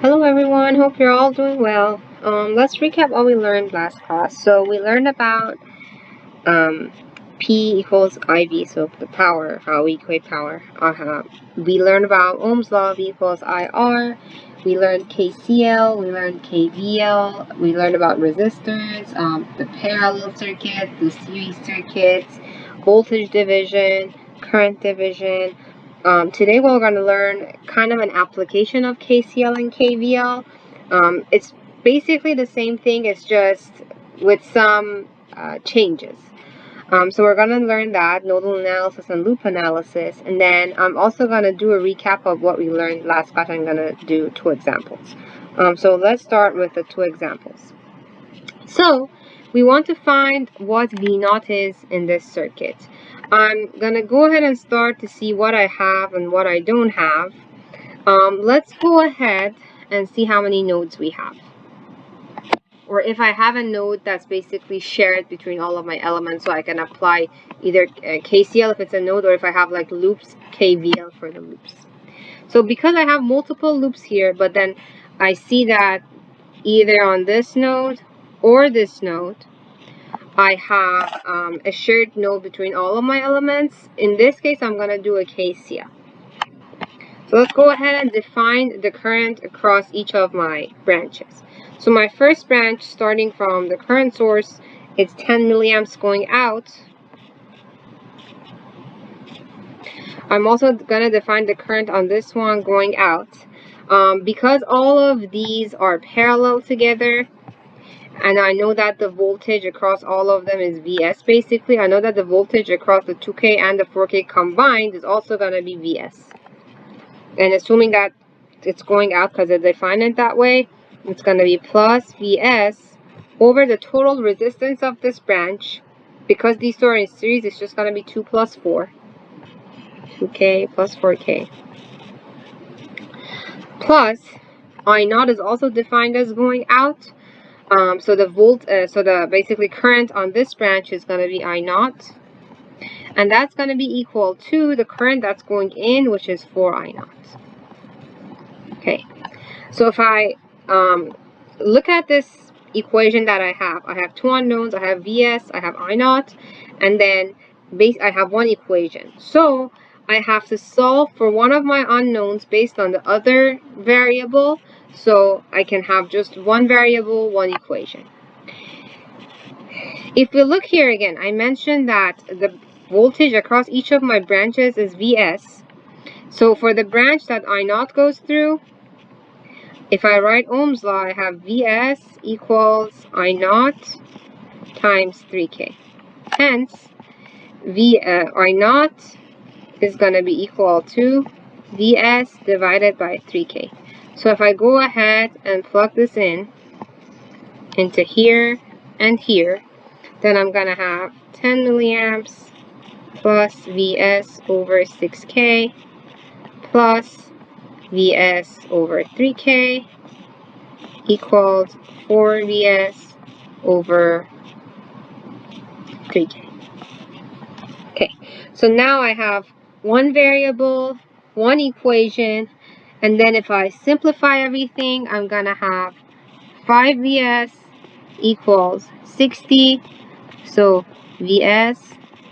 Hello everyone, hope you're all doing well. Let's recap what we learned last class. So we learned about P equals IV, so the power, how we equate power. We learned about Ohm's law, V equals IR. We learned KCL, we learned KVL, we learned about resistors, the parallel circuit, the series circuits, voltage division, current division. Today we're going to learn kind of an application of KCL and KVL. It's basically the same thing, it's just with some changes. So we're going to learn that, nodal analysis and loop analysis, and then I'm also going to do a recap of what we learned last class. I'm going to do 2 examples. So let's start with the 2 examples. So we want to find what V0 is in this circuit. I'm going to go ahead and start to see what I have and what I don't have. Let's go ahead and see how many nodes we have. Or if I have a node that's basically shared between all of my elements, so I can apply either KCL if it's a node, or if I have like loops, KVL for the loops. So because I have multiple loops here, but then I see that either on this node or this node, I have a shared node between all of my elements. In this case, I'm going to do a KCL. So let's go ahead and define the current across each of my branches. So my first branch, starting from the current source, it's 10 milliamps going out. I'm also going to define the current on this one going out. Because all of these are parallel together, and I know that the voltage across all of them is Vs basically, I know that the voltage across the 2K and the 4K combined is also going to be Vs. And assuming that it's going out because I define it that way, it's going to be plus Vs over the total resistance of this branch. Because these two are in series, it's just going to be 2 plus 4. 2K plus 4K. Plus, I0 is also defined as going out. So the basically current on this branch is going to be I0. And that's going to be equal to the current that's going in, which is 4I0. Okay. So if I look at this equation that I have 2 unknowns, I have Vs, I have I0, and then I have 1 equation. So I have to solve for one of my unknowns based on the other variable, so I can have just 1 variable, 1 equation. If we look here again, I mentioned that the voltage across each of my branches is Vs. So for the branch that I0 goes through, if I write Ohm's law, I have Vs equals I0 times 3K. Hence, I0 is going to be equal to Vs divided by 3K. So if I go ahead and plug this into here and here, then I'm going to have 10 milliamps plus Vs over 6K plus Vs over 3K equals 4 Vs over 3K. Okay, so now I have 1 variable, 1 equation, and then if I simplify everything, I'm gonna have 5 Vs equals 60. So Vs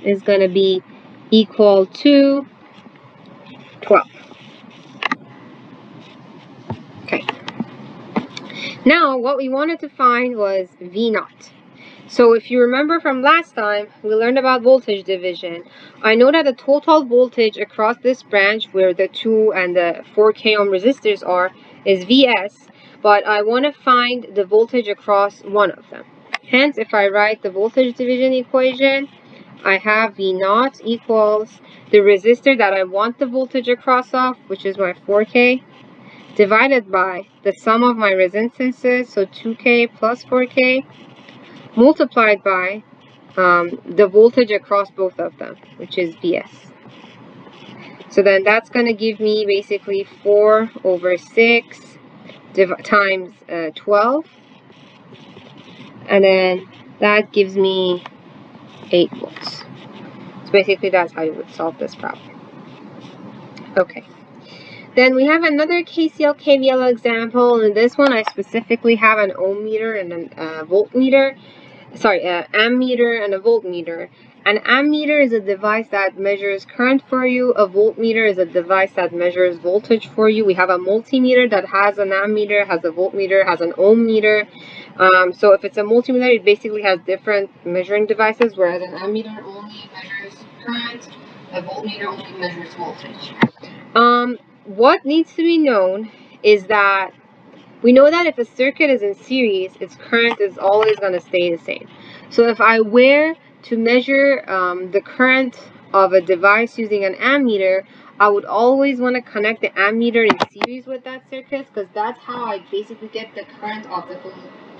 is gonna be equal to 12. Okay. Now, what we wanted to find was V0. So if you remember from last time, we learned about voltage division. I know that the total voltage across this branch where the 2 and the 4K ohm resistors are is Vs, but I want to find the voltage across one of them. Hence, if I write the voltage division equation, I have V0 equals the resistor that I want the voltage across of, which is my 4K, divided by the sum of my resistances, so 2K plus 4K, multiplied by the voltage across both of them, which is Vs. So then that's going to give me basically 4 over 6 times 12. And then that gives me 8 volts. So basically that's how you would solve this problem. Okay. Then we have another KCl KVL example. In this one, I specifically have an ohm meter and a voltmeter. Sorry, an ammeter and a voltmeter. An ammeter is a device that measures current for you. A voltmeter is a device that measures voltage for you. We have a multimeter that has an ammeter, has a voltmeter, has an ohm meter. So if it's a multimeter, it basically has different measuring devices, whereas an ammeter only measures current, a voltmeter only measures voltage. What needs to be known is that we know that if a circuit is in series, its current is always going to stay the same. So if I were to measure the current of a device using an ammeter, I would always want to connect the ammeter in series with that circuit, because that's how I basically get the current of the whole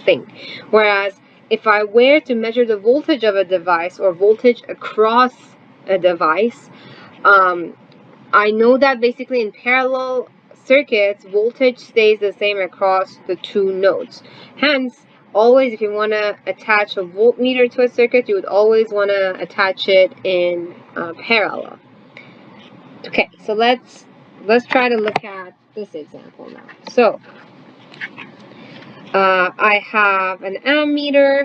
thing. Whereas if I were to measure the voltage of a device or voltage across a device, I know that basically in parallel circuits, voltage stays the same across the two nodes. Hence, always if you want to attach a voltmeter to a circuit, you would always want to attach it in parallel. Okay, so let's try to look at this example now. So I have an ammeter,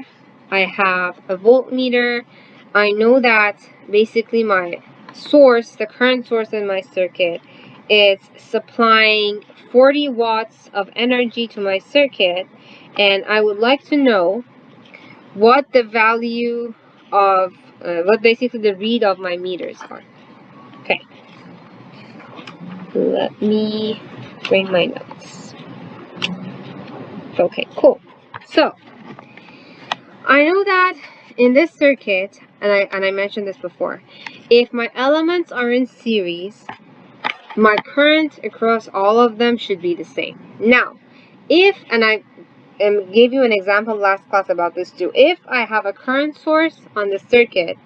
I have a voltmeter. I know that basically my source, the current source in my circuit, is supplying 40 watts of energy to my circuit, and I would like to know what the value of, what basically the read of my meters are. Okay, let me bring my notes. Okay, cool. So I know that in this circuit, and I mentioned this before, if my elements are in series, my current across all of them should be the same. Now, if, and I gave you an example last class about this too, if I have a current source on the circuit,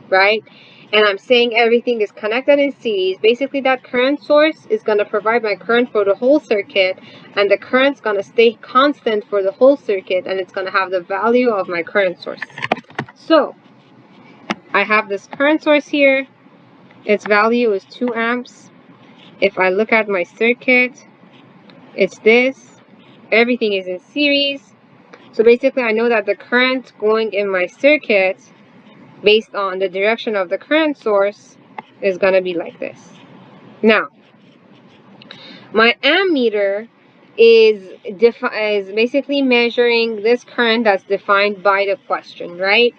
right, and I'm saying everything is connected in series, basically that current source is going to provide my current for the whole circuit, and the current's going to stay constant for the whole circuit, and it's going to have the value of my current source. So I have this current source here, its value is 2 amps. If I look at my circuit, it's this, everything is in series. So basically I know that the current going in my circuit based on the direction of the current source is going to be like this. Now, my ammeter is basically measuring this current that's defined by the question, right?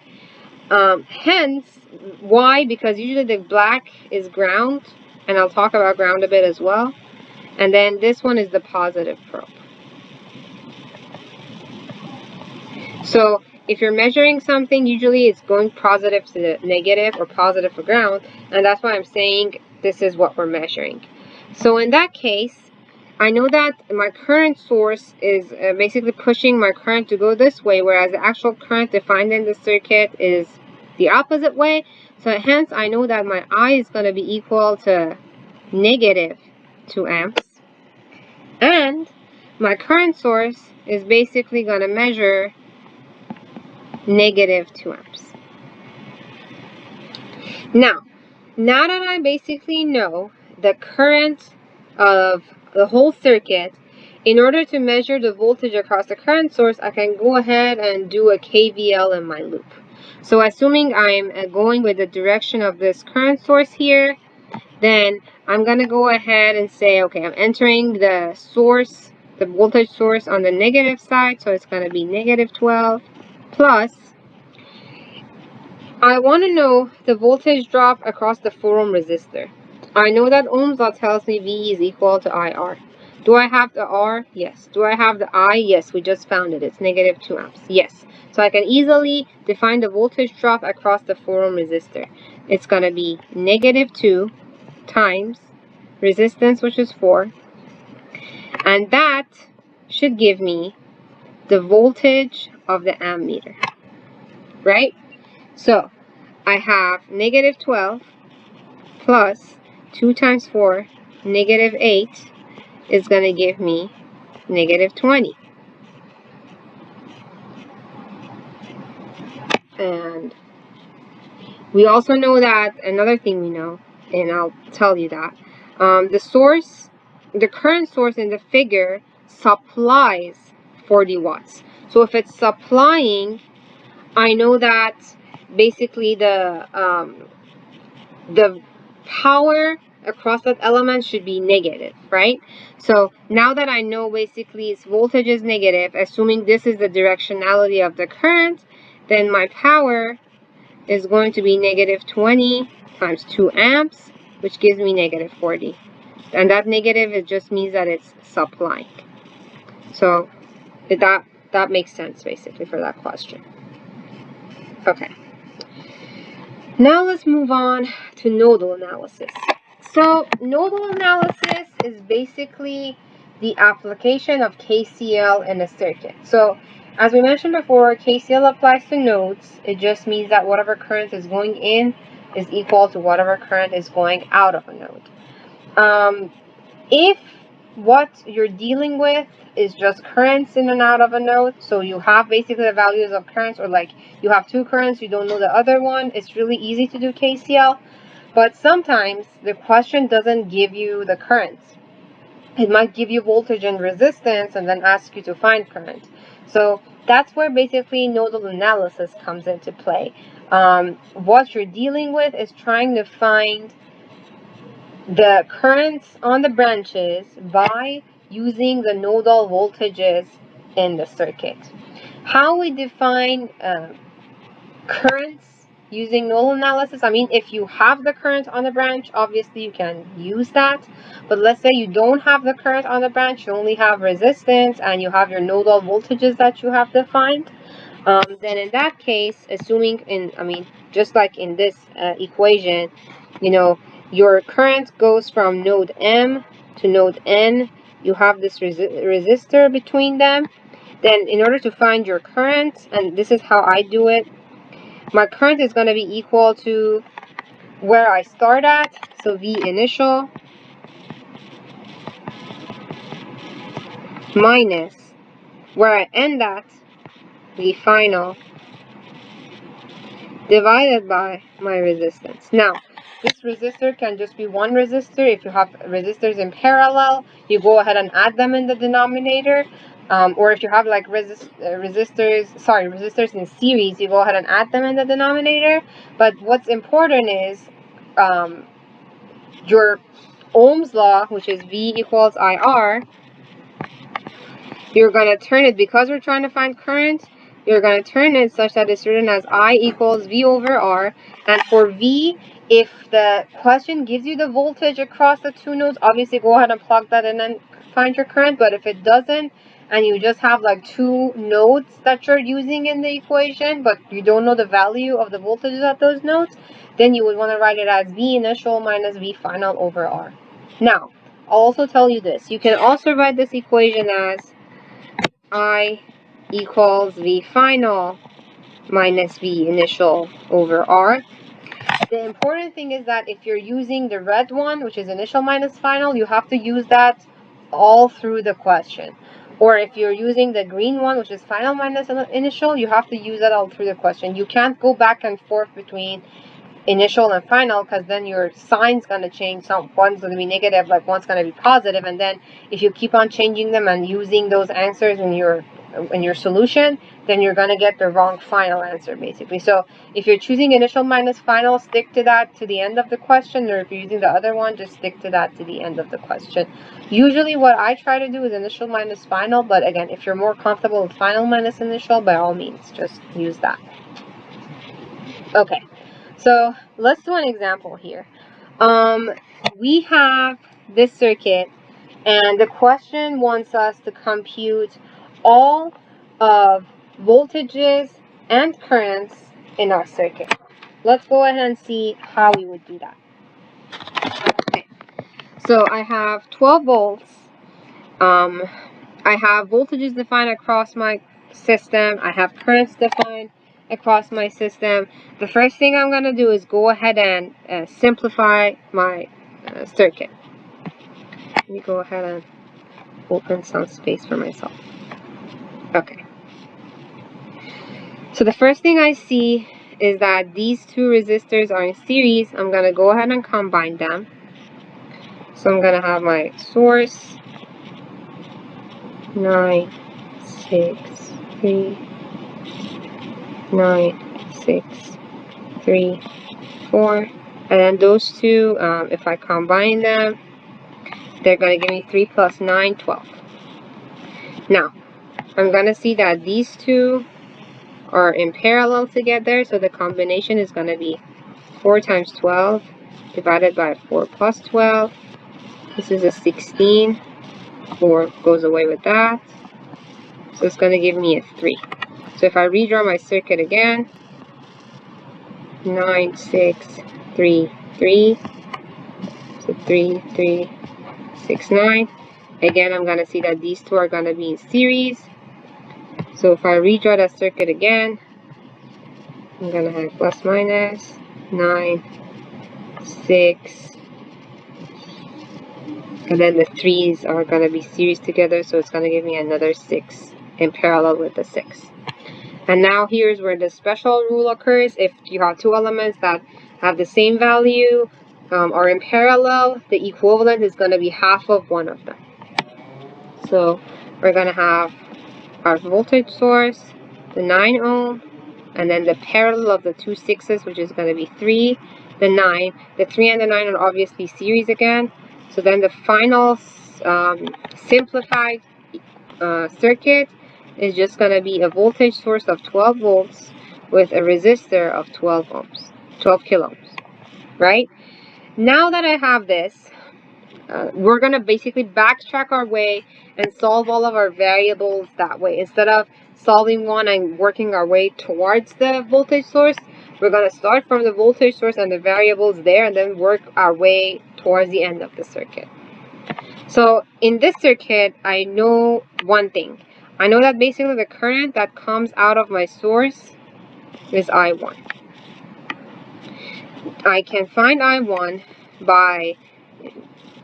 Hence, why? Because usually the black is ground, and I'll talk about ground a bit as well. And then this one is the positive probe. So if you're measuring something, usually it's going positive to the negative or positive for ground, and that's why I'm saying this is what we're measuring. So in that case, I know that my current source is basically pushing my current to go this way, whereas the actual current defined in the circuit is the opposite way. So hence, I know that my I is going to be equal to negative 2 amps. And my current source is basically going to measure negative 2 amps. Now that I basically know the current of the whole circuit, in order to measure the voltage across the current source, I can go ahead and do a KVL in my loop. So assuming I'm going with the direction of this current source here, then I'm going to go ahead and say, okay, I'm entering the source, the voltage source on the negative side, so it's going to be negative 12 plus, I want to know the voltage drop across the 4 ohm resistor. I know that Ohm's law tells me V is equal to IR. Do I have the R? Yes. Do I have the I? Yes, we just found it. It's negative 2 amps. Yes. So I can easily define the voltage drop across the 4 ohm resistor. It's going to be negative 2 times resistance, which is 4. And that should give me the voltage of the ammeter. Right? So I have negative 12 plus 2 times 4, negative 8, is going to give me negative 20. And we also know that, another thing we know, and I'll tell you that, the source the current source in the figure supplies 40 watts. So if it's supplying, I know that basically the power across that element should be negative, right? So now that I know basically its voltage is negative, assuming this is the directionality of the current, then my power is going to be negative 20 times 2 amps, which gives me negative 40. And that negative, it just means that it's supplying. So that makes sense basically for that question. Okay. Now let's move on to nodal analysis. So nodal analysis is basically the application of KCL in a circuit. So as we mentioned before, KCL applies to nodes. It just means that whatever current is going in is equal to whatever current is going out of a node. If what you're dealing with is just currents in and out of a node, so you have basically the values of currents, or like you have two currents, you don't know the other one, it's really easy to do KCL. But sometimes the question doesn't give you the currents. It might give you voltage and resistance and then ask you to find current. So that's where basically nodal analysis comes into play. What you're dealing with is trying to find the currents on the branches by using the nodal voltages in the circuit. How we define currents using nodal analysis, I mean, if you have the current on the branch, obviously you can use that. But let's say you don't have the current on the branch, you only have resistance and you have your nodal voltages that you have defined. Then in that case, assuming just like in this equation, your current goes from node M to node N. You have this resistor between them. Then in order to find your current, and this is how I do it, my current is going to be equal to where I start at, so V initial, minus where I end at, V final, divided by my resistance. Now, this resistor can just be one resistor. If you have resistors in parallel, you go ahead and add them in the denominator. Or if you have like resistors in series, you go ahead and add them in the denominator. But what's important is your Ohm's law, which is V equals IR, you're going to turn it, because we're trying to find current, you're going to turn it such that it's written as I equals V over R. And for V, if the question gives you the voltage across the two nodes, obviously go ahead and plug that in and find your current. But if it doesn't, and you just have like two nodes that you're using in the equation, but you don't know the value of the voltages at those nodes, then you would want to write it as V initial minus V final over R. Now, I'll also tell you this. You can also write this equation as I equals V final minus V initial over R. The important thing is that if you're using the red one, which is initial minus final, you have to use that all through the question. Or if you're using the green one, which is final minus initial, you have to use that all through the question. You can't go back and forth between initial and final, because then your sign's going to change. One's going to be negative, like one's going to be positive, and then if you keep on changing them and using those answers in your solution, then you're going to get the wrong final answer basically. So if you're choosing initial minus final, stick to that to the end of the question, or if you're using the other one, just stick to that to the end of the question. Usually what I try to do is initial minus final, but again, if you're more comfortable with final minus initial, by all means just use that. Okay, so let's do an example here. We have this circuit, and the question wants us to compute all of voltages and currents in our circuit. Let's go ahead and see how we would do that. Okay, so I have 12 volts. I have voltages defined across my system. I have currents defined across my system. The first thing I'm going to do is go ahead and simplify my circuit. Let me go ahead and open some space for myself. Okay. So the first thing I see is that these two resistors are in series. I'm going to go ahead and combine them. So I'm going to have my source 9, 6, 3, 9, 6, 3, 4. And then those two, if I combine them, they're going to give me 3 plus 9, 12. Now, I'm going to see that these two are in parallel together, so the combination is going to be 4 times 12 divided by 4 plus 12. This is a 16. 4 goes away with that. So it's going to give me a 3. So if I redraw my circuit again, 9, 6, 3, 3. So 3, 3, 6, 9. Again, I'm going to see that these two are going to be in series. So if I redraw that circuit again, I'm going to have plus minus 9, 6, and then the 3's are going to be series together, so it's going to give me another 6 in parallel with the 6. And now here's where the special rule occurs. If you have two elements that have the same value, are in parallel, the equivalent is going to be half of one of them. So we're going to have our voltage source, the 9 ohm, and then the parallel of the two 6's, which is going to be 3, the 9. The 3 and the 9 are obviously series again. So then the final simplified circuit is just going to be a voltage source of 12 volts with a resistor of 12 ohms, 12 kilo ohms, right? Now that I have this, we're going to basically backtrack our way and solve all of our variables that way. Instead of solving one and working our way towards the voltage source, we're going to start from the voltage source and the variables there and then work our way towards the end of the circuit. So in this circuit, I know one thing. I know that basically the current that comes out of my source is I1. I can find I1 by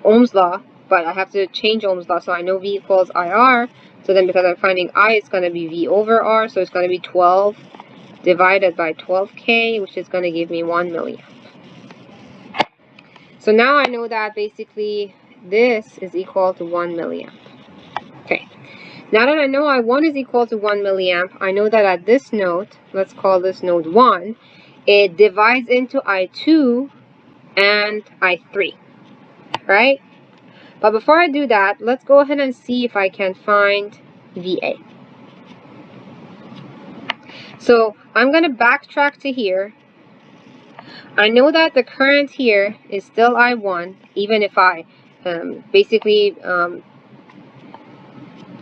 Ohm's law, but I have to change Ohm's law, so I know V equals IR. So then because I'm finding I, it's going to be V over R, so it's going to be 12 divided by 12K, which is going to give me 1 milliamp. So now I know that basically this is equal to 1 milliamp. Okay. Now that I know I1 is equal to 1 milliamp, I know that at this node, let's call this node 1, it divides into I2 and I3, right? But before I do that, let's go ahead and see if I can find VA. So I'm going to backtrack to here. I know that the current here is still I1, even if I basically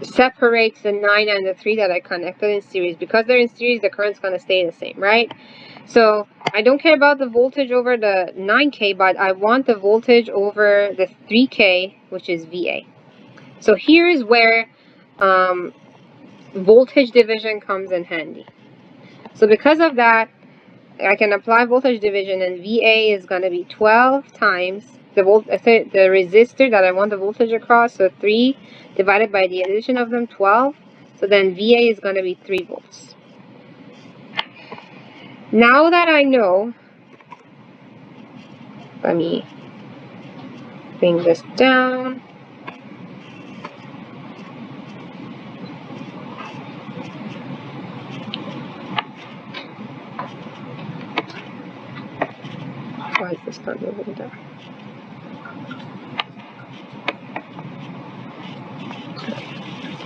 separate the 9 and the 3 that I connected in series. Because they're in series, the current's going to stay the same, right? So I don't care about the voltage over the 9K, but I want the voltage over the 3K, which is VA. So here's where voltage division comes in handy. So because of that, I can apply voltage division, and VA is going to be 12 times the resistor that I want the voltage across, so 3 divided by the addition of them, 12. So then VA is going to be 3 volts. Now that I know, let me bring this down. Why is this not moving down?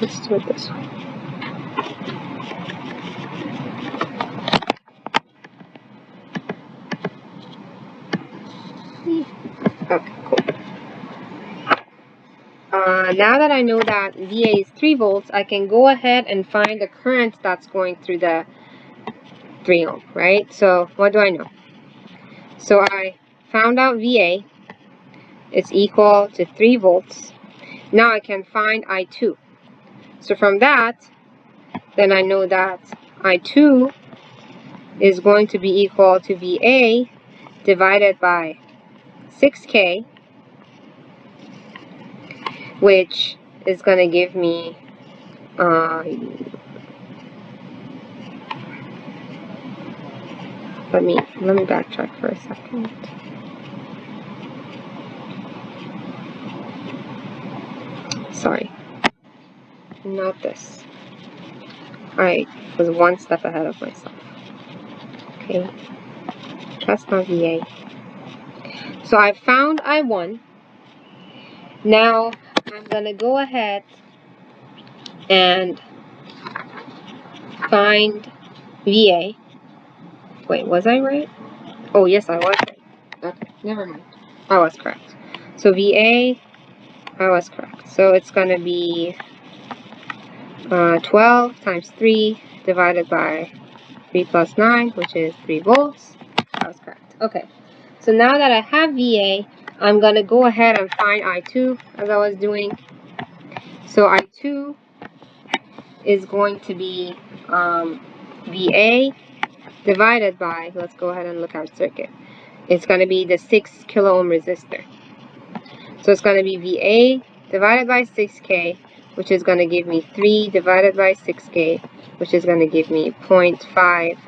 Let's do it this way. Okay, cool. Now that I know that VA is 3 volts, I can go ahead and find the current that's going through the 3 ohm, right? So what do I know? So I found out VA is equal to 3 volts. Now I can find I2. So from that, then I know that I2 is going to be equal to VA divided by 6K, which is going to give me let me backtrack for a second. Sorry, not this. I was one step ahead of myself. Okay, that's not VA. So I found I1. Now I'm gonna go ahead and find VA. Wait, was I right? Oh, yes, I was right. Okay, never mind. I was correct. So VA, I was correct. So it's gonna be 12 times 3 divided by 3 plus 9, which is 3 volts. I was correct. Okay. So now that I have VA, I'm gonna go ahead and find I2 as I was doing. So I2 is going to be VA divided by, let's go ahead and look at our circuit. It's going to be the 6 kilo ohm resistor. So it's going to be VA divided by 6K, which is going to give me 3 divided by 6K, which is going to give me 0.5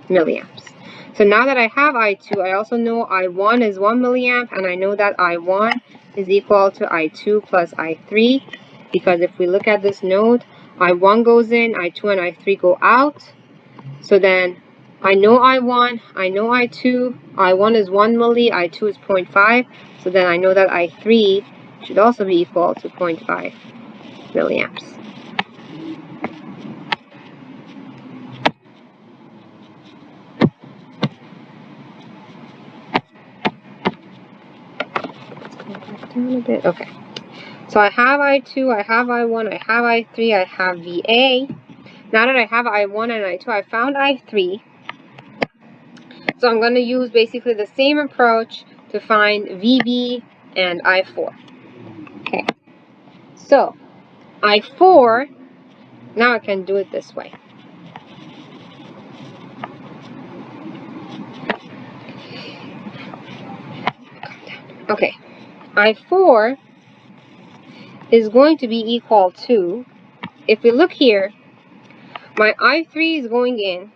milliamps. So now that I have I2, I also know I1 is 1 milliamp, and I know that I1 is equal to I2 plus I3, because if we look at this node, I1 goes in, I2 and I3 go out. So then I know I1, I know I2, I1 is 1 milli, I2 is 0.5, so then I know that I3 should also be equal to 0.5 milliamps. Let's go back down a bit. Okay. So I have I2, I have I1, I have I3, I have VA. Now that I have I1 and I2, I found I3. So I'm going to use basically the same approach to find VB and I4. Okay. So I4, now I can do it this way. Okay. I4 is going to be equal to, if we look here, my I3 is going in.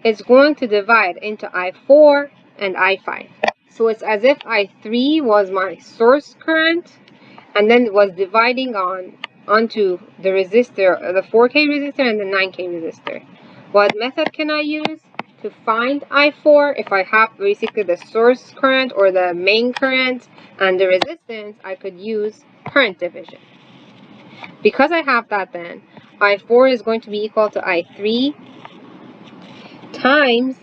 It's going to divide into I4 and I5. So it's as if I3 was my source current, and then it was dividing onto the resistor, the 4K resistor and the 9K resistor. What method can I use to find I4? If I have basically the source current or the main current and the resistance, I could use current division. Because I have that, then I4 is going to be equal to I3 times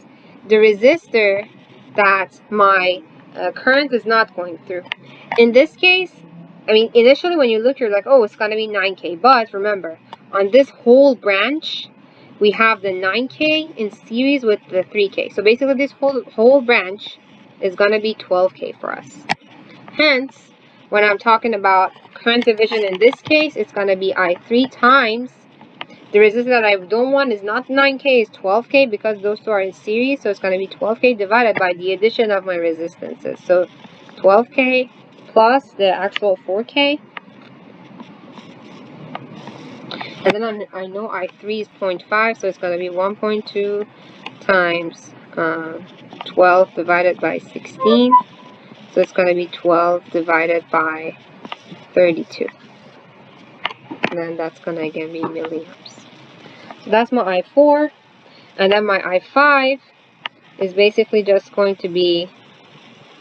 the resistor that my current is not going through. In this case, I mean, initially when you look, you're like, oh, it's going to be 9K. But remember, on this whole branch, we have the 9K in series with the 3K. So basically, this whole branch is going to be 12K for us. Hence, when I'm talking about current division in this case, it's going to be I3 times the resistance that I don't want is not 9K, it's 12K, because those two are in series. So it's going to be 12K divided by the addition of my resistances. So 12K plus the actual 4K. And then I know I3 is 0.5, so it's going to be 1.2 times 12 divided by 16. So it's going to be 12 divided by 32. And then that's going to again be milliamps. So that's my I4. And then my I5 is basically just going to be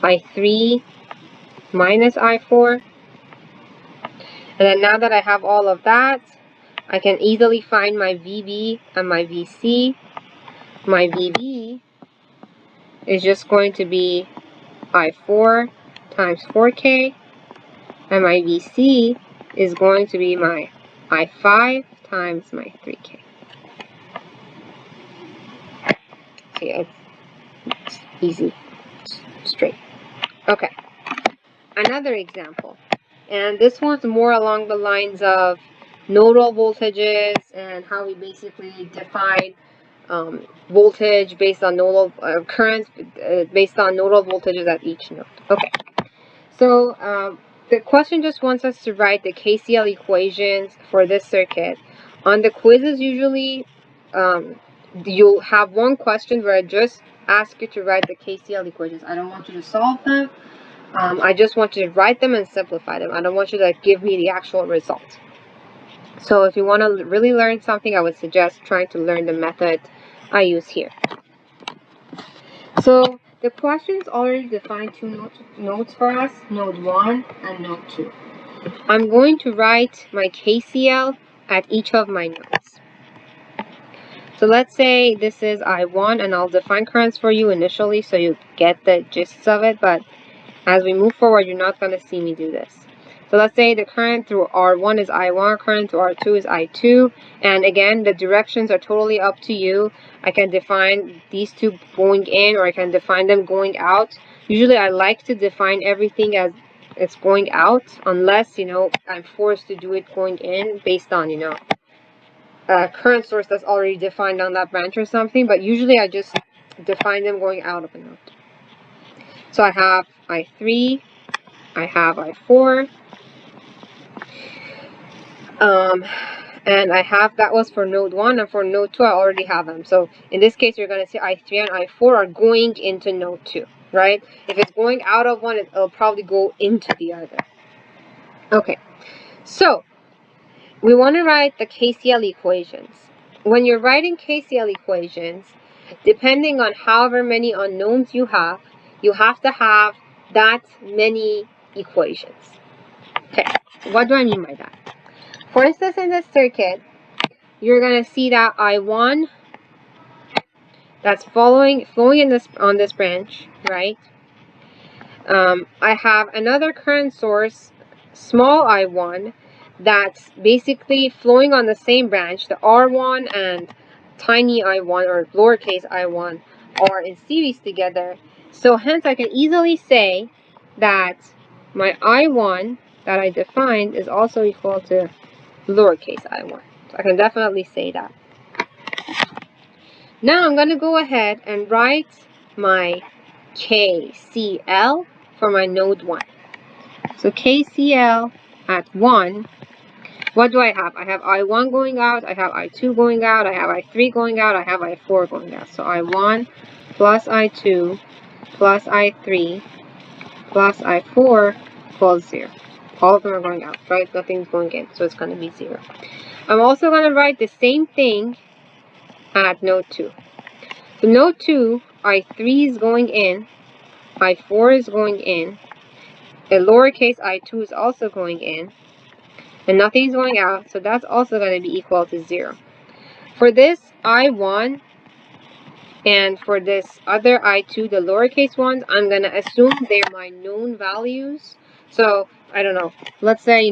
I3 minus I4. And then now that I have all of that, I can easily find my VB and my VC. My VB is just going to be I4 times 4K. And my VC is going to be my I5 times my 3K. So yeah, it's easy, straight. Okay, another example. And this one's more along the lines of nodal voltages and how we basically define voltage based on nodal currents based on nodal voltages at each node. Okay, so the question just wants us to write the KCL equations for this circuit. On the quizzes, usually you'll have one question where I just ask you to write the KCL equations. I don't want you to solve them. I just want you to write them and simplify them. I don't want you to give me the actual result. So if you want to really learn something, I would suggest trying to learn the method I use here. So the questions already define two nodes for us, node 1 and node 2. I'm going to write my KCL at each of my nodes. So let's say this is I1, and I'll define currents for you initially so you get the gist of it, but as we move forward, you're not going to see me do this. So let's say the current through R1 is I1, current through R2 is I2, and again, the directions are totally up to you. I can define these two going in, or I can define them going out. Usually I like to define everything as it's going out, unless, I'm forced to do it going in based on, a current source that's already defined on that branch or something, but usually I just define them going out of a node. So I have I3, I have I4, and I have, that was for node 1, and for node 2 I already have them. So in this case you're going to see I3 and I4 are going into node 2, right? If it's going out of one, it'll probably go into the other. Okay, so we want to write the KCL equations. When you're writing KCL equations, depending on however many unknowns you have to have that many equations. Okay, what do I mean by that? For instance, in this circuit, you're going to see that I1 that's flowing on this branch, right? I have another current source, small I1, that's basically flowing on the same branch. The R1 and tiny I1, or lowercase I1, are in series together. So hence I can easily say that my I1 that I defined is also equal to lowercase I1. So I can definitely say that. Now I'm going to go ahead and write my KCL for my node 1. So KCL at 1, what do I have? I have I1 going out, I have I2 going out, I have I3 going out, I have I4 going out. So I1 plus I2 plus I3 plus I4 equals 0. All of them are going out, right? Nothing's going in, so it's going to be 0. I'm also going to write the same thing at node 2. So node 2, I3 is going in, I4 is going in, a lowercase I2 is also going in, and nothing's going out, so that's also going to be equal to 0. For this I1 and for this other I2, the lowercase ones, I'm going to assume they're my known values. So, I don't know, let's say,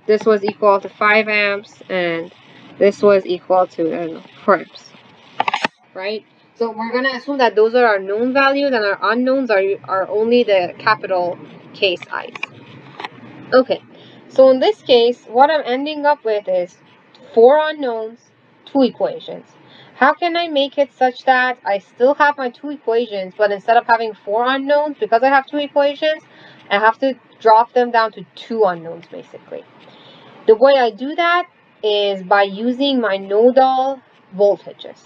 this was equal to 5 amps, and this was equal to, I don't know, 4 amps, right? So we're going to assume that those are our known values, and our unknowns are only the capital case I's. Okay, so in this case, what I'm ending up with is 4 unknowns, 2 equations. How can I make it such that I still have my 2 equations, but instead of having 4 unknowns, because I have 2 equations, I have to drop them down to 2 unknowns, basically. The way I do that is by using my nodal voltages.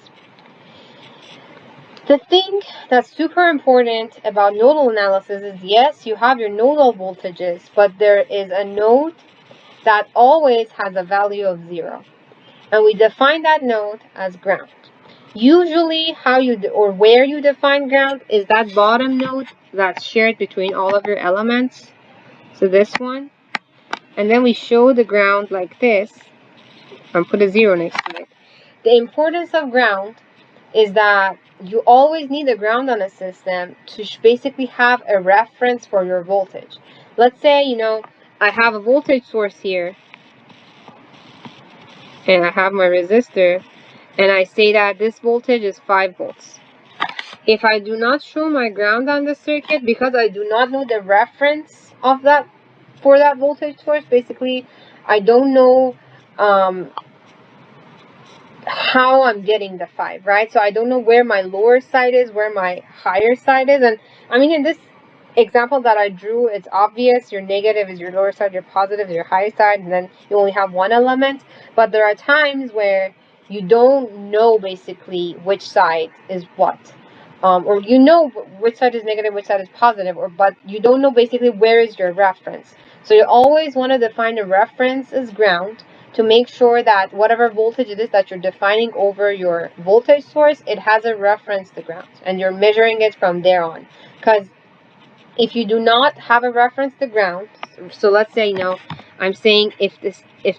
The thing that's super important about nodal analysis is, yes, you have your nodal voltages, but there is a node that always has a value of 0. And we define that node as ground. Usually where you define ground is that bottom node that's shared between all of your elements. So this one. And then we show the ground like this and put a 0 next to it. The importance of ground is that you always need a ground on a system to basically have a reference for your voltage. Let's say, I have a voltage source here, and I have my resistor, and I say that this voltage is 5 volts. If I do not show my ground on the circuit, because I do not know the reference of that for that voltage source, basically, I don't know how I'm getting the 5, right? So I don't know where my lower side is, where my higher side is. And I mean, in this example that I drew, it's obvious your negative is your lower side, your positive is your high side, and then you only have one element. But there are times where you don't know basically which side is what. or you know which side is negative, which side is positive, but you don't know basically where is your reference. So you always want to define a reference as ground to make sure that whatever voltage it is that you're defining over your voltage source, it has a reference to ground, and you're measuring it from there on. Because if you do not have a reference to ground, so let's say, I'm saying if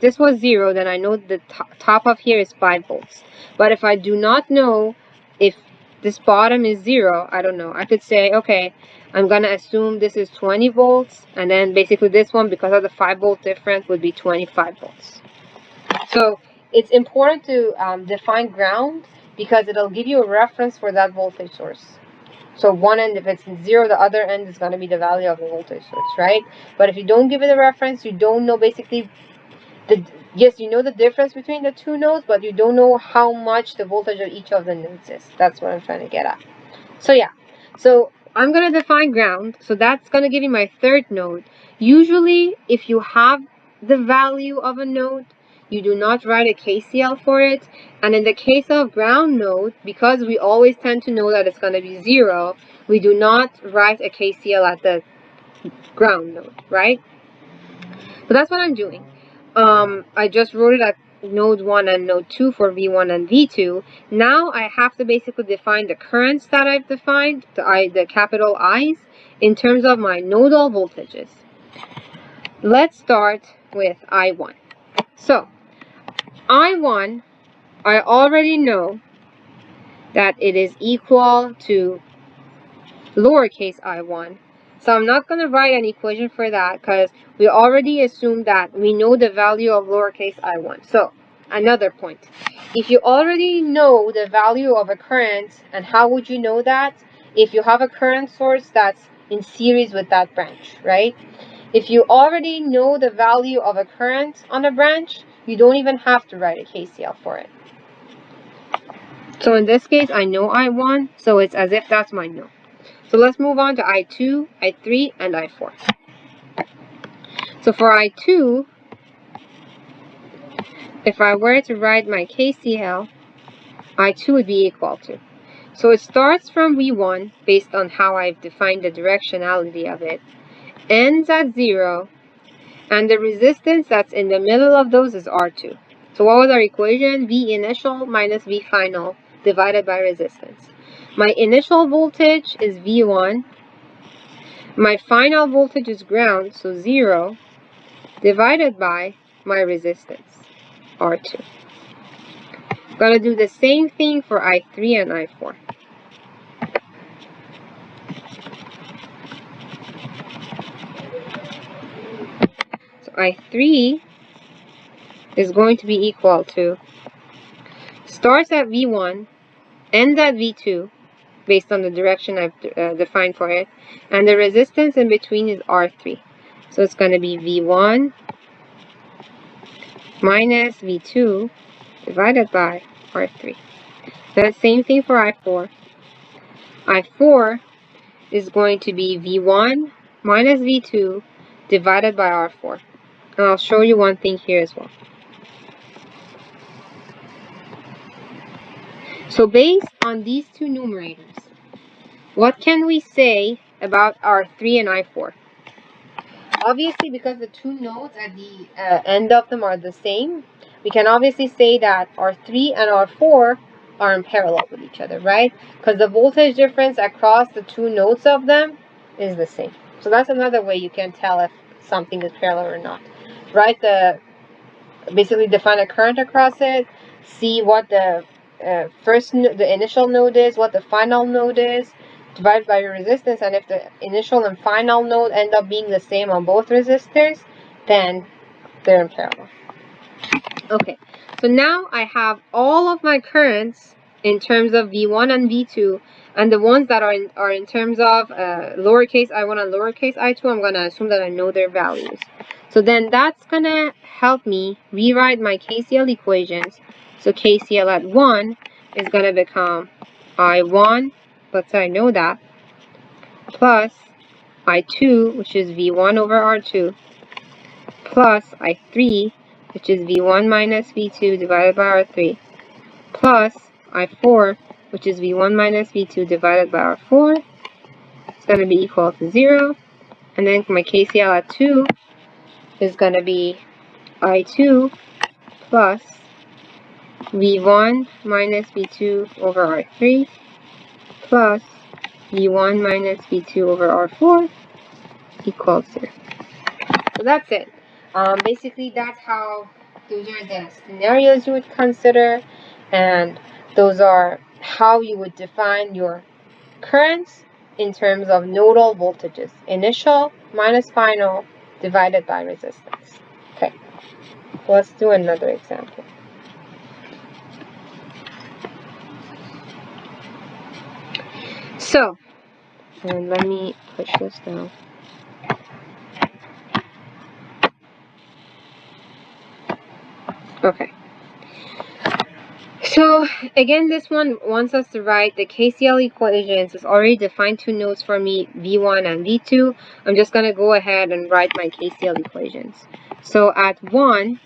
this was 0, then I know the top of here is 5 volts. But if I do not know if this bottom is 0, I don't know. I could say, okay, I'm going to assume this is 20 volts, and then basically this one, because of the 5 volt difference, would be 25 volts. So it's important to define ground, because it'll give you a reference for that voltage source. So one end, if it's 0, the other end is going to be the value of the voltage source, right? But if you don't give it a reference, you don't know basically yes, you know the difference between the two nodes, but you don't know how much the voltage of each of the nodes is. That's what I'm trying to get at. So yeah, so I'm going to define ground. So that's going to give you my third node. Usually, if you have the value of a node, you do not write a KCL for it. And in the case of ground node, because we always tend to know that it's going to be 0, we do not write a KCL at the ground node, right? So that's what I'm doing. I just wrote it at node 1 and node 2 for V1 and V2. Now I have to basically define the currents that I've defined, the capital I's, in terms of my nodal voltages. Let's start with I1. So I1, I already know that it is equal to lowercase I1. So I'm not going to write an equation for that, because we already assumed that we know the value of lowercase I1. So another point. If you already know the value of a current, and how would you know that? If you have a current source that's in series with that branch, right? If you already know the value of a current on a branch, you don't even have to write a KCL for it. So in this case, I know I1, so it's as if that's my node. So let's move on to I2, I3, and I4. So for I2, if I were to write my KCL, I2 would be equal to. So it starts from V1, based on how I've defined the directionality of it, ends at 0, and the resistance that's in the middle of those is R2. So what was our equation? V initial minus V final divided by resistance. My initial voltage is V1. My final voltage is ground, so 0, divided by my resistance, R2. I'm going to do the same thing for I3 and I4. So I3 is going to be equal to, starts at V1, ends at V2, based on the direction I've defined for it, and the resistance in between is R3. So it's going to be V1 minus V2 divided by R3. Then same thing for I4. I4 is going to be V1 minus V2 divided by R4. And I'll show you one thing here as well. So based on these two numerators, what can we say about R3 and I4? Obviously, because the two nodes at the end of them are the same, we can obviously say that R3 and R4 are in parallel with each other, right? Because the voltage difference across the two nodes of them is the same. So that's another way you can tell if something is parallel or not. Right? Basically define a current across it, see what the initial node is, what the final node is, divided by your resistance, and if the initial and final node end up being the same on both resistors, then they're in parallel. Okay, so now I have all of my currents in terms of V1 and V2, and the ones that are in terms of lowercase I1 and lowercase I2, I'm going to assume that I know their values. So then that's going to help me rewrite my KCL equations. So KCL at 1 is going to become I1, let's say I know that, plus I2, which is V1 over R2, plus I3, which is V1 minus V2 divided by R3, plus I4, which is V1 minus V2 divided by R4. It's going to be equal to 0. And then my KCL at 2 is going to be I2 plus V1 minus V2 over R3 plus V1 minus V2 over R4 equals 0. So that's it. Basically, that's how, those are the scenarios you would consider, and those are how you would define your currents in terms of nodal voltages. Initial minus final divided by resistance. Okay, let's do another example. So, and let me push this down. Okay. So, again, this one wants us to write the KCL equations. It's already defined two nodes for me, V1 and V2. I'm just going to go ahead and write my KCL equations. So, at 1,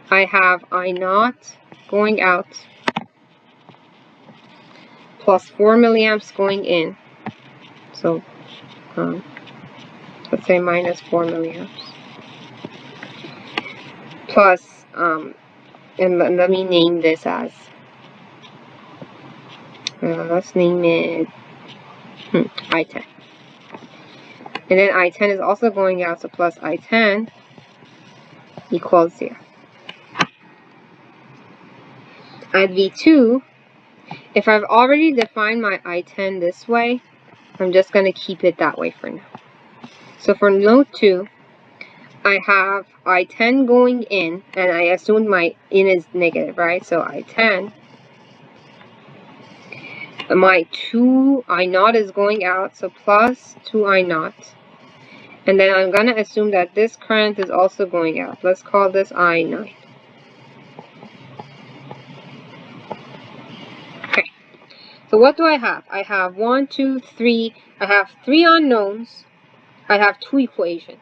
I have I0 going out plus 4 milliamps going in. So, let's say minus 4 milliamps. Plus, and let me name this as, let's name it I10. And then I10 is also going out, so plus I10 equals 0. At V2, if I've already defined my I10 this way, I'm just going to keep it that way for now. So for node 2, I have I10 going in, and I assumed my in is negative, right? So I10, my 2 I0 is going out, so plus 2 I0. And then I'm going to assume that this current is also going out. Let's call this I9. Okay. So what do I have? I have 1, 2, 3. I have 3 unknowns. I have 2 equations.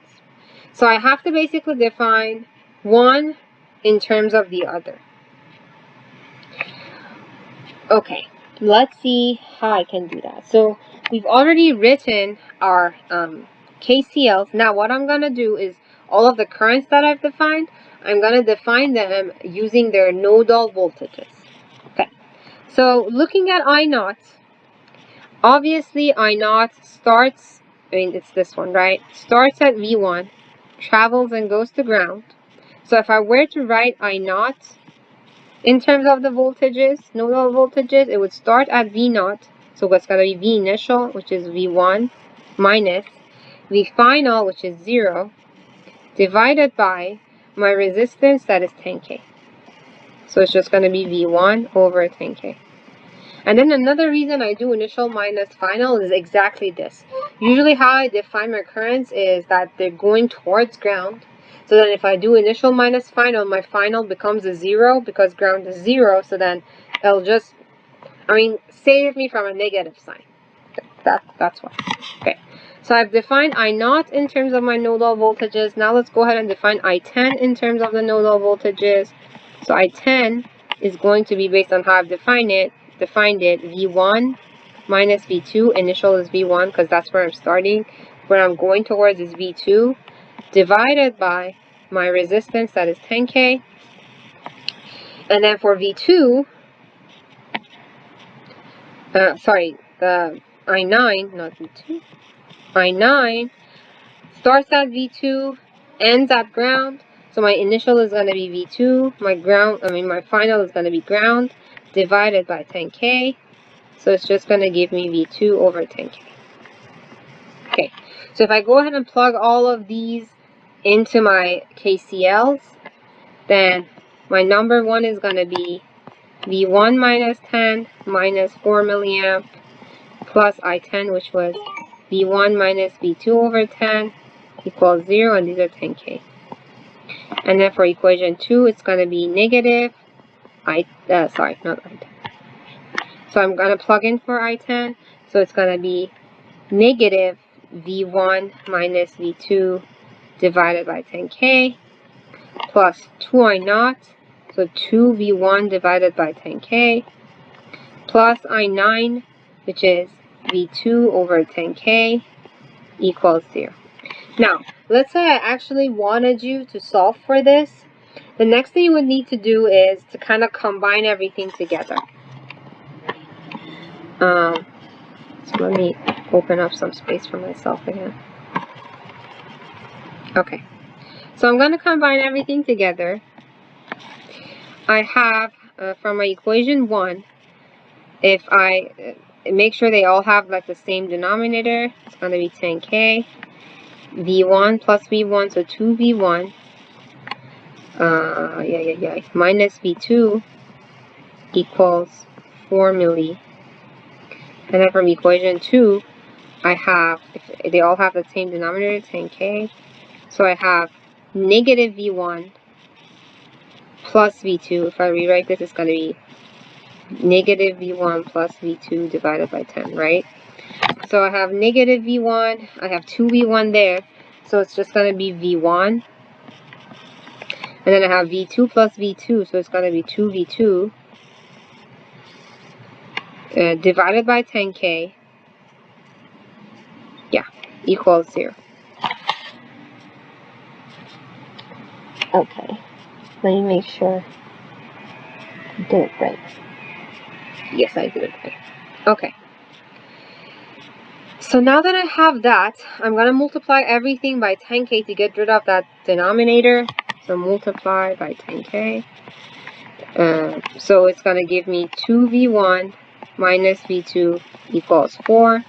So I have to basically define one in terms of the other. Okay, let's see how I can do that. So we've already written our KCLs. Now what I'm going to do is all of the currents that I've defined, I'm going to define them using their nodal voltages. Okay, so looking at I0, obviously I0 starts, it's this one, right? Starts at V1, travels and goes to ground. So if I were to write I0 in terms of the voltages, nodal voltages, it would start at V0. So what's going to be V initial, which is V1, minus V final, which is 0, divided by my resistance, that is 10K. So it's just going to be V1 over 10K. And then another reason I do initial minus final is exactly this. Usually how I define my currents is that they're going towards ground. So then if I do initial minus final, my final becomes a 0 because ground is 0. So then it'll just, save me from a negative sign. That's why. Okay. So I've defined I0 in terms of my nodal voltages. Now let's go ahead and define I10 in terms of the nodal voltages. So I10 is going to be based on how I've defined it, V1 minus V2. Initial is V1 because that's where I'm starting. Where I'm going towards is V2 divided by my resistance, that is 10K. And then for V2, the I9, not V2, I9 starts at V2, ends at ground. So my initial is going to be V2, my final is going to be ground, divided by 10K. So it's just going to give me V2 over 10K. Okay, so if I go ahead and plug all of these into my KCLs, then my number 1 is going to be V1 minus 10 minus 4 milliamp plus I10, which was V1 minus V2 over 10 equals 0, and these are 10K. And then for equation 2, it's going to be negative not I10. So I'm going to plug in for I10. So it's going to be negative V1 minus V2 divided by 10K plus 2I0. So 2V1 divided by 10K plus I9, which is V2 over 10K equals 0. Now, let's say I actually wanted you to solve for this. The next thing you would need to do is to kind of combine everything together. So let me open up some space for myself again. Okay, so I'm going to combine everything together. I have, from my equation 1, if I make sure they all have like the same denominator, it's going to be 10K. V1 plus V1, so 2V1. Minus V2 equals 4 milli. And then from equation 2, I have, if they all have the same denominator, 10K. So I have negative V1 plus V2. If I rewrite this, it's going to be negative V1 plus V2 divided by 10, right? So I have negative V1, I have 2V1 there, so it's just going to be V1. And then I have V2 plus V2, so it's going to be 2V2 divided by 10K, yeah, equals 0. Okay, let me make sure I did it right. Yes, I did it right. Okay. So now that I have that, I'm going to multiply everything by 10K to get rid of that denominator. So multiply by 10K. So it's going to give me 2V1 minus V2 equals 4.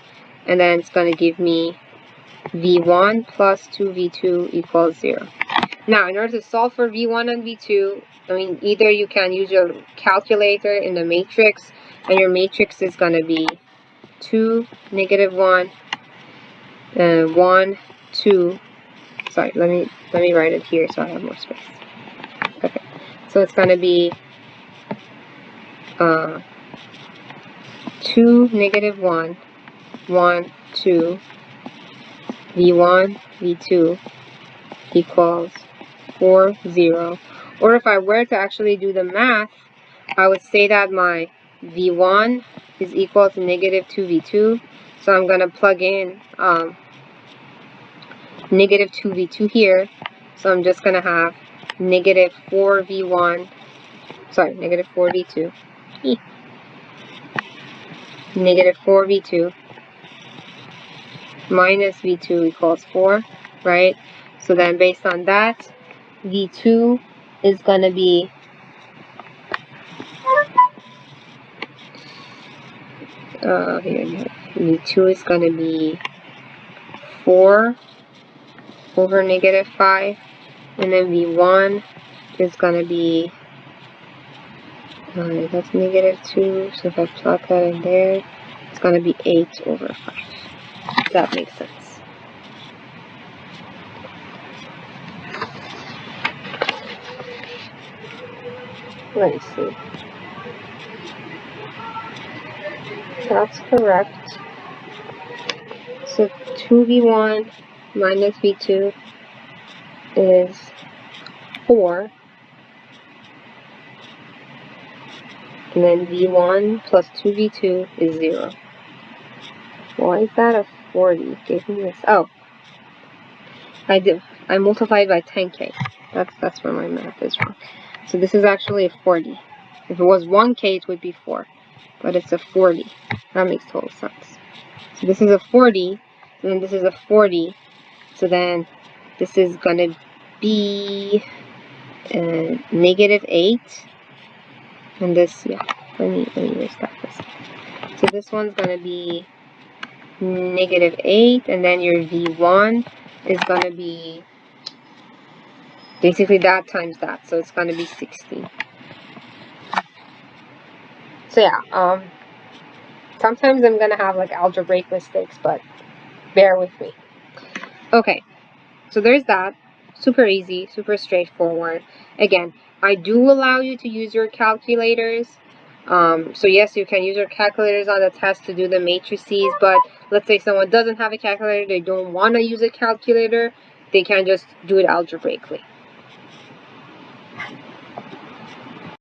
And then it's going to give me V1 plus 2V2 equals 0. Now, in order to solve for V1 and V2, I mean, either you can use your calculator in the matrix, and your matrix is going to be 2, negative 1, 1, 2. Sorry, let me write it here so I have more space. Okay, so it's going to be 2, negative 1, 1, 2, V1, V2 equals 4, 0. Or if I were to actually do the math, I would say that my V1 is equal to negative 2V2. So I'm going to plug in negative 2V2 here. So I'm just going to have negative 4V1, sorry, negative 4V2. Negative 4V2 minus V2 equals 4, right? So then based on that, V2 is going to be V2 is going to be 4 over negative 5, and then V1 is going to be, that's negative 2, so if I plug that in there, it's going to be 8 over 5. If that makes sense. Let me see. That's correct. So 2V1 minus V2 is 4. And then V1 plus 2V2 is 0. Why is that a 40? Give me this. Oh. I multiplied by 10K. That's where my math is wrong. So this is actually a 40. If it was 1K, it would be 4. But it's a 40. That makes total sense. So this is a 40, and then this is a 40. So then this is going to be negative 8. And this, yeah, let me restart this. So this one's going to be negative 8, and then your V1 is going to be basically that times that, so it's going to be 16. So yeah, sometimes I'm going to have like algebraic mistakes, but bear with me. Okay, so there's that. Super easy, super straightforward. Again, I do allow you to use your calculators. So yes, you can use your calculators on the test to do the matrices, but let's say someone doesn't have a calculator, they don't want to use a calculator, they can just do it algebraically.